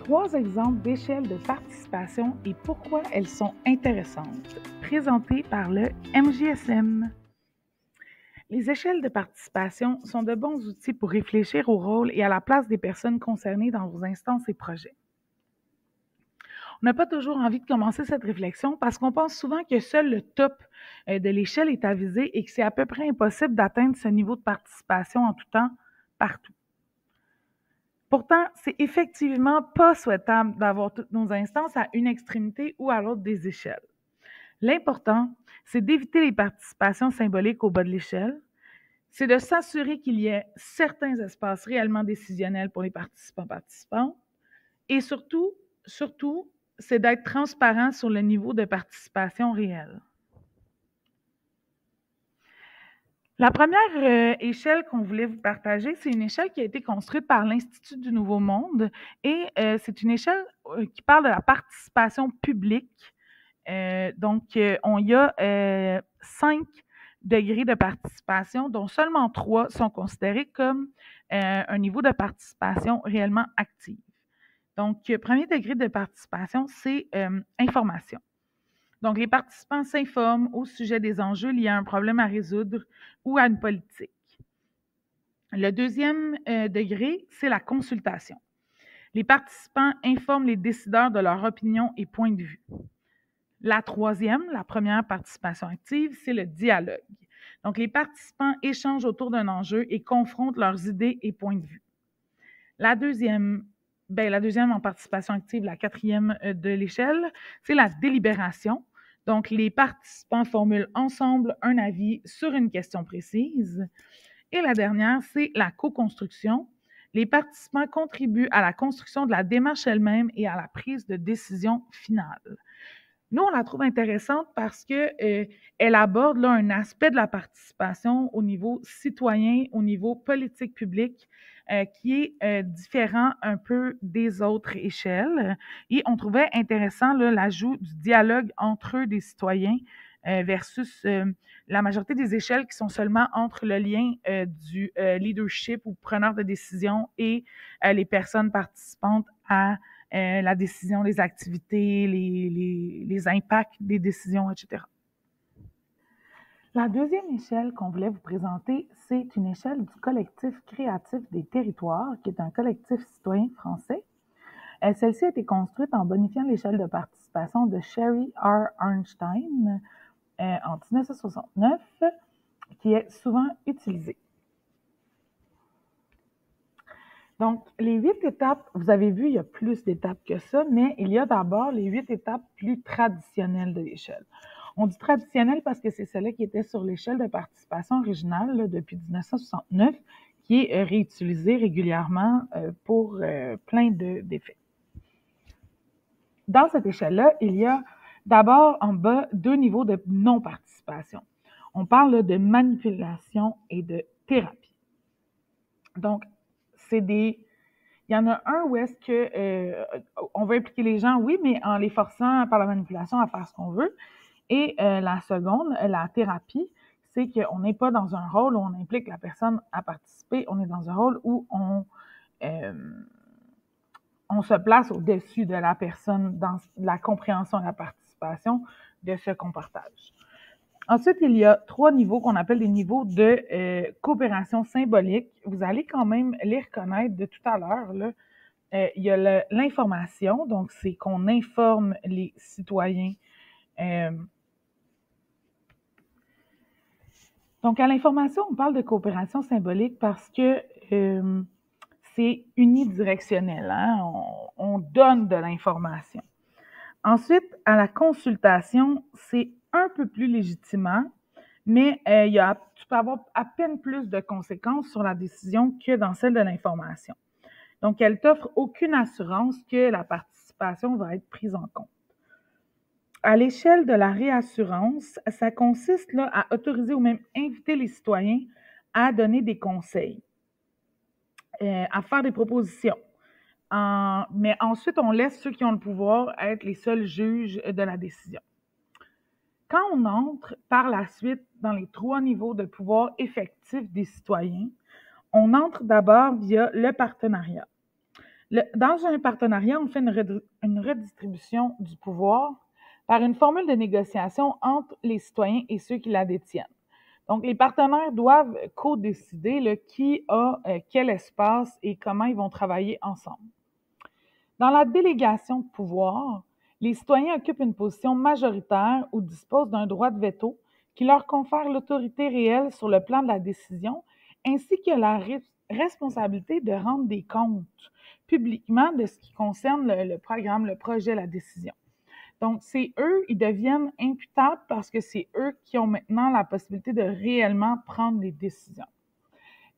3 exemples d'échelles de participation et pourquoi elles sont intéressantes, présentés par le MJSM. Les échelles de participation sont de bons outils pour réfléchir au rôle et à la place des personnes concernées dans vos instances et projets. On n'a pas toujours envie de commencer cette réflexion parce qu'on pense souvent que seul le top de l'échelle est à viser et que c'est à peu près impossible d'atteindre ce niveau de participation en tout temps, partout. Pourtant, c'est effectivement pas souhaitable d'avoir toutes nos instances à une extrémité ou à l'autre des échelles. L'important, c'est d'éviter les participations symboliques au bas de l'échelle, c'est de s'assurer qu'il y ait certains espaces réellement décisionnels pour les participants, et surtout, c'est d'être transparent sur le niveau de participation réel. La première échelle qu'on voulait vous partager, c'est une échelle qui a été construite par l'Institut du Nouveau Monde et c'est une échelle qui parle de la participation publique. Donc, on y a 5 degrés de participation, dont seulement 3 sont considérés comme un niveau de participation réellement active. Donc, premier degré de participation, c'est information. Donc, les participants s'informent au sujet des enjeux liés à un problème à résoudre ou à une politique. Le deuxième degré, c'est la consultation. Les participants informent les décideurs de leur opinion et point de vue. La première participation active, c'est le dialogue. Donc, les participants échangent autour d'un enjeu et confrontent leurs idées et points de vue. La deuxième en participation active, la quatrième de l'échelle, c'est la délibération. Donc, les participants formulent ensemble un avis sur une question précise. Et la dernière, c'est la co-construction. Les participants contribuent à la construction de la démarche elle-même et à la prise de décision finale. Nous, on la trouve intéressante parce qu'elle aborde là, un aspect de la participation au niveau citoyen, au niveau politique publique, qui est différent un peu des autres échelles. Et on trouvait intéressant là, l'ajout du dialogue entre eux des citoyens versus la majorité des échelles qui sont seulement entre le lien du leadership ou preneur de décision et les personnes participantes à la décision, les activités, les impacts des décisions, etc. La deuxième échelle qu'on voulait vous présenter, c'est une échelle du collectif créatif des territoires, qui est un collectif citoyen français. Celle-ci a été construite en bonifiant l'échelle de participation de Sherry R. Arnstein en 1969, qui est souvent utilisée. Donc, les 8 étapes, vous avez vu, il y a plus d'étapes que ça, mais il y a d'abord les 8 étapes plus traditionnelles de l'échelle. On dit traditionnelles parce que c'est celle-là qui était sur l'échelle de participation originale là, depuis 1969, qui est réutilisée régulièrement pour plein d'effets. Dans cette échelle-là, il y a d'abord en bas 2 niveaux de non-participation. On parle là, de manipulation et de thérapie. Donc, il y en a un où est-ce que on veut impliquer les gens, oui, mais en les forçant par la manipulation à faire ce qu'on veut. Et la seconde, la thérapie, c'est qu'on n'est pas dans un rôle où on implique la personne à participer, on est dans un rôle où on se place au-dessus de la personne dans la compréhension et la participation de ce qu'on partage. Ensuite, il y a 3 niveaux qu'on appelle des niveaux de coopération symbolique. Vous allez quand même les reconnaître de tout à l'heure. Là. Il y a l'information, donc c'est qu'on informe les citoyens. Donc, à l'information, on parle de coopération symbolique parce que c'est unidirectionnel. Hein? On donne de l'information. Ensuite, à la consultation, c'est un peu plus légitimant, mais tu peux avoir à peine plus de conséquences sur la décision que dans celle de l'information. Donc, elle t'offre aucune assurance que la participation va être prise en compte. À l'échelle de la réassurance, ça consiste là, à autoriser ou même inviter les citoyens à donner des conseils, à faire des propositions. Mais ensuite, on laisse ceux qui ont le pouvoir être les seuls juges de la décision. Quand on entre par la suite dans les 3 niveaux de pouvoir effectif des citoyens, on entre d'abord via le partenariat. Dans un partenariat, on fait une redistribution du pouvoir par une formule de négociation entre les citoyens et ceux qui la détiennent. Donc, les partenaires doivent co-décider qui a quel espace et comment ils vont travailler ensemble. Dans la délégation de pouvoir, les citoyens occupent une position majoritaire ou disposent d'un droit de veto qui leur confère l'autorité réelle sur le plan de la décision, ainsi que la responsabilité de rendre des comptes publiquement de ce qui concerne le programme, le projet, la décision. Donc, c'est eux, ils deviennent imputables parce que c'est eux qui ont maintenant la possibilité de réellement prendre les décisions.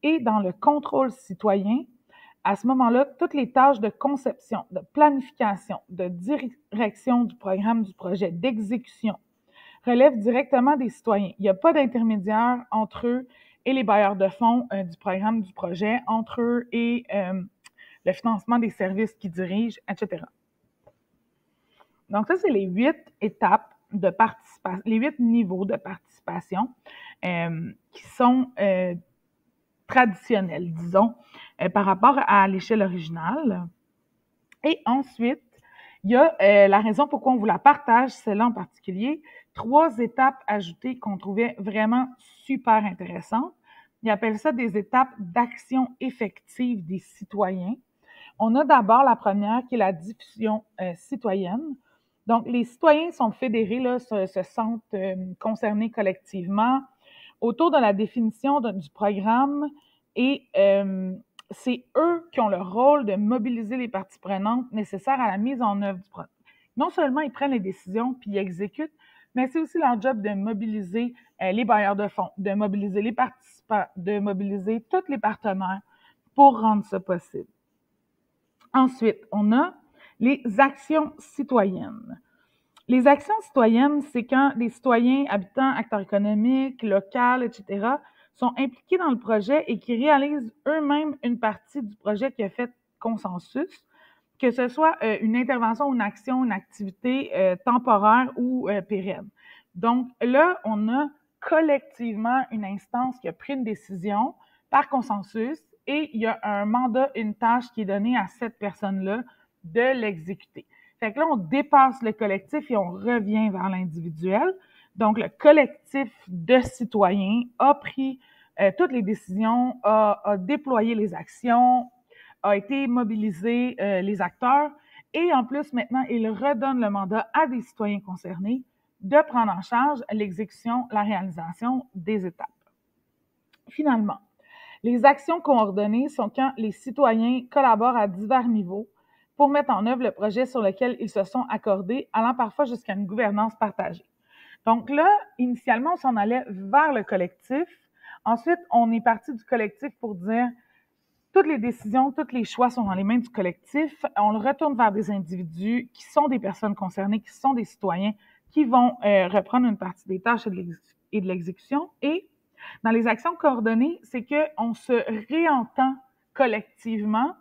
Et dans le contrôle citoyen, à ce moment-là, toutes les tâches de conception, de planification, de direction du programme, du projet, d'exécution relèvent directement des citoyens. Il n'y a pas d'intermédiaire entre eux et les bailleurs de fonds du programme, du projet, entre eux et le financement des services qu'ils dirigent, etc. Donc ça, c'est les 8 étapes de participation, les 8 niveaux de participation qui sont traditionnels, disons, par rapport à l'échelle originale. Et ensuite, il y a la raison pourquoi on vous la partage, celle-là en particulier, 3 étapes ajoutées qu'on trouvait vraiment super intéressantes. Ils appellent ça des étapes d'action effective des citoyens. On a d'abord la première qui est la diffusion citoyenne. Donc, les citoyens sont fédérés, là, se sentent concernés collectivement autour de la définition du programme et c'est eux qui ont le rôle de mobiliser les parties prenantes nécessaires à la mise en œuvre du programme. Non seulement ils prennent les décisions puis ils exécutent, mais c'est aussi leur job de mobiliser les bailleurs de fonds, de mobiliser les participants, de mobiliser tous les partenaires pour rendre ça possible. Ensuite, on a les actions citoyennes. Les actions citoyennes, c'est quand les citoyens, habitants, acteurs économiques, locaux, etc., sont impliqués dans le projet et qui réalisent eux-mêmes une partie du projet qui a fait consensus, que ce soit une intervention, une action, une activité temporaire ou pérenne. Donc là, on a collectivement une instance qui a pris une décision par consensus et il y a un mandat, une tâche qui est donnée à cette personne-là de l'exécuter. Fait que là, on dépasse le collectif et on revient vers l'individuel. Donc, le collectif de citoyens a pris toutes les décisions, a déployé les actions, a été mobilisé les acteurs et en plus, maintenant, il redonne le mandat à des citoyens concernés de prendre en charge l'exécution, la réalisation des étapes. Finalement, les actions coordonnées sont quand les citoyens collaborent à divers niveaux pour mettre en œuvre le projet sur lequel ils se sont accordés, allant parfois jusqu'à une gouvernance partagée. Donc là, initialement, on s'en allait vers le collectif. Ensuite, on est parti du collectif pour dire toutes les décisions, tous les choix sont dans les mains du collectif. On le retourne vers des individus qui sont des personnes concernées, qui sont des citoyens, qui vont reprendre une partie des tâches et de l'exécution. Et dans les actions coordonnées, c'est qu'on se réentend collectivement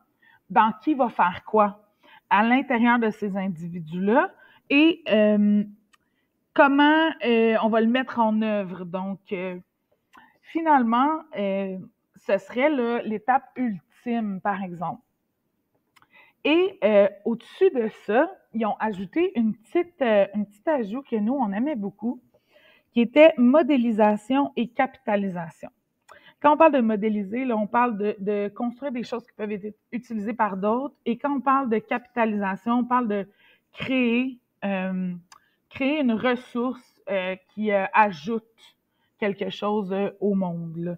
dans qui va faire quoi à l'intérieur de ces individus-là et comment on va le mettre en œuvre. Donc, finalement, ce serait l'étape ultime, par exemple. Et au-dessus de ça, ils ont ajouté un petit ajout que nous, on aimait beaucoup, qui était modélisation et capitalisation. Quand on parle de modéliser, là, on parle de construire des choses qui peuvent être utilisées par d'autres. Et quand on parle de capitalisation, on parle de créer une ressource qui ajoute quelque chose au monde, là.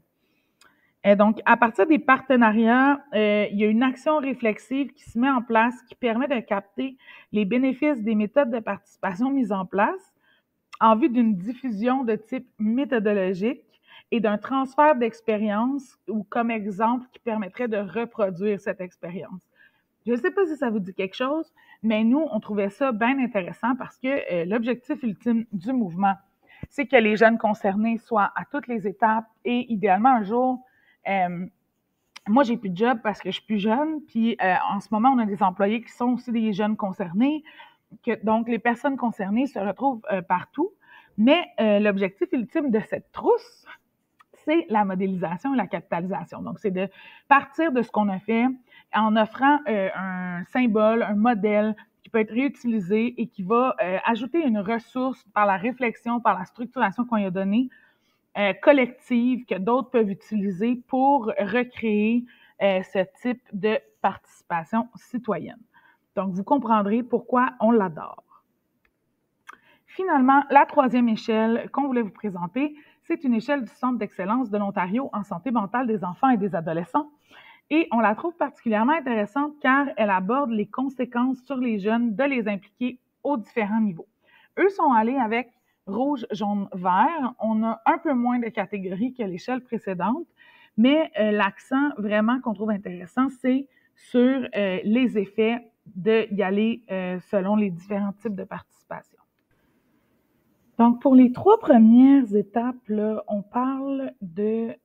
Et donc, à partir des partenariats, il y a une action réflexive qui se met en place qui permet de capter les bénéfices des méthodes de participation mises en place en vue d'une diffusion de type méthodologique et d'un transfert d'expérience ou comme exemple qui permettrait de reproduire cette expérience. Je ne sais pas si ça vous dit quelque chose, mais nous, on trouvait ça bien intéressant parce que l'objectif ultime du mouvement, c'est que les jeunes concernés soient à toutes les étapes et idéalement un jour, moi, j'ai plus de job parce que je suis plus jeune, puis en ce moment, on a des employés qui sont aussi des jeunes concernés, donc les personnes concernées se retrouvent partout, mais l'objectif ultime de cette trousse, c'est la modélisation et la capitalisation. Donc, c'est de partir de ce qu'on a fait, en offrant un symbole, un modèle qui peut être réutilisé et qui va ajouter une ressource par la réflexion, par la structuration qu'on y a donnée, collective que d'autres peuvent utiliser pour recréer ce type de participation citoyenne. Donc, vous comprendrez pourquoi on l'adore. Finalement, la troisième échelle qu'on voulait vous présenter, c'est une échelle du Centre d'excellence de l'Ontario en santé mentale des enfants et des adolescents. Et on la trouve particulièrement intéressante car elle aborde les conséquences sur les jeunes de les impliquer aux différents niveaux. Eux sont allés avec rouge, jaune, vert. On a un peu moins de catégories que l'échelle précédente, mais l'accent vraiment qu'on trouve intéressant, c'est sur les effets d'y aller selon les différents types de participation. Donc, pour les 3 premières étapes, là, on parle de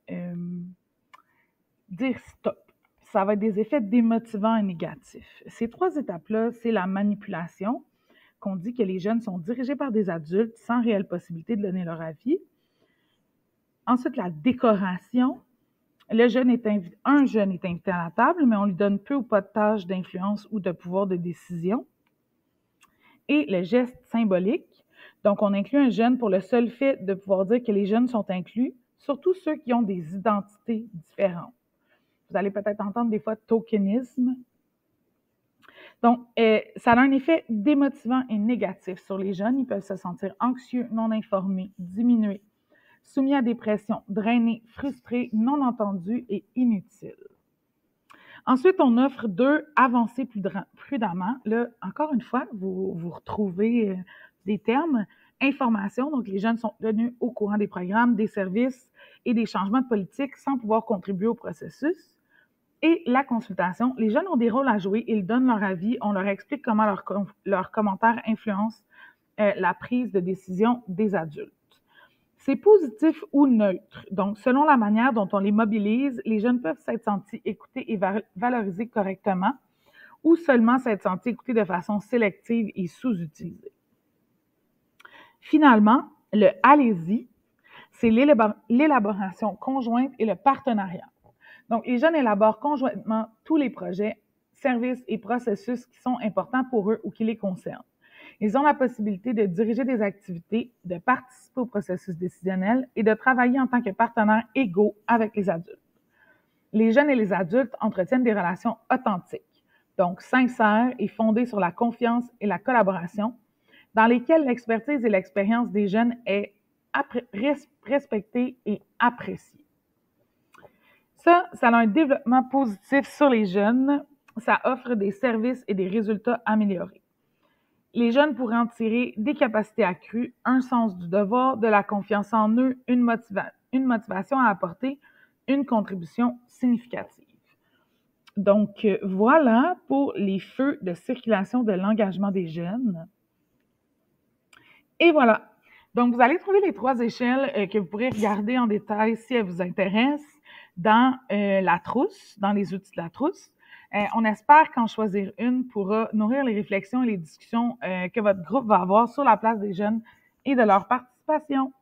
dire stop. Ça va être des effets démotivants et négatifs. Ces 3 étapes-là, c'est la manipulation, qu'on dit que les jeunes sont dirigés par des adultes sans réelle possibilité de donner leur avis. Ensuite, la décoration. Un jeune est invité à la table, mais on lui donne peu ou pas de tâches d'influence ou de pouvoir de décision. Et le geste symbolique. Donc, on inclut un jeune pour le seul fait de pouvoir dire que les jeunes sont inclus, surtout ceux qui ont des identités différentes. Vous allez peut-être entendre des fois tokenisme. Donc, ça a un effet démotivant et négatif sur les jeunes. Ils peuvent se sentir anxieux, non informés, diminués, soumis à des pressions, drainés, frustrés, non entendus et inutiles. Ensuite, on offre 2 avancées prudemment. Là, encore une fois, vous retrouvez des termes. Information, donc les jeunes sont tenus au courant des programmes, des services et des changements de politique sans pouvoir contribuer au processus. Et la consultation, les jeunes ont des rôles à jouer, ils donnent leur avis, on leur explique comment leurs commentaires influencent la prise de décision des adultes. C'est positif ou neutre. Donc, selon la manière dont on les mobilise, les jeunes peuvent s'être sentis écoutés et valorisés correctement ou seulement s'être sentis écoutés de façon sélective et sous-utilisés. Finalement, le « allez-y », c'est l'élaboration conjointe et le partenariat. Donc, les jeunes élaborent conjointement tous les projets, services et processus qui sont importants pour eux ou qui les concernent. Ils ont la possibilité de diriger des activités, de participer au processus décisionnel et de travailler en tant que partenaires égaux avec les adultes. Les jeunes et les adultes entretiennent des relations authentiques, donc sincères et fondées sur la confiance et la collaboration, dans lesquelles l'expertise et l'expérience des jeunes est respectée et appréciée. Ça a un développement positif sur les jeunes. Ça offre des services et des résultats améliorés. Les jeunes pourraient en tirer des capacités accrues, un sens du devoir, de la confiance en eux, une motivation à apporter une contribution significative. Donc, voilà pour les feux de circulation de l'engagement des jeunes. Et voilà. Donc, vous allez trouver les 3 échelles que vous pourrez regarder en détail si elles vous intéressent dans la trousse, dans les outils de la trousse. On espère qu'en choisir une pourra nourrir les réflexions et les discussions que votre groupe va avoir sur la place des jeunes et de leur participation.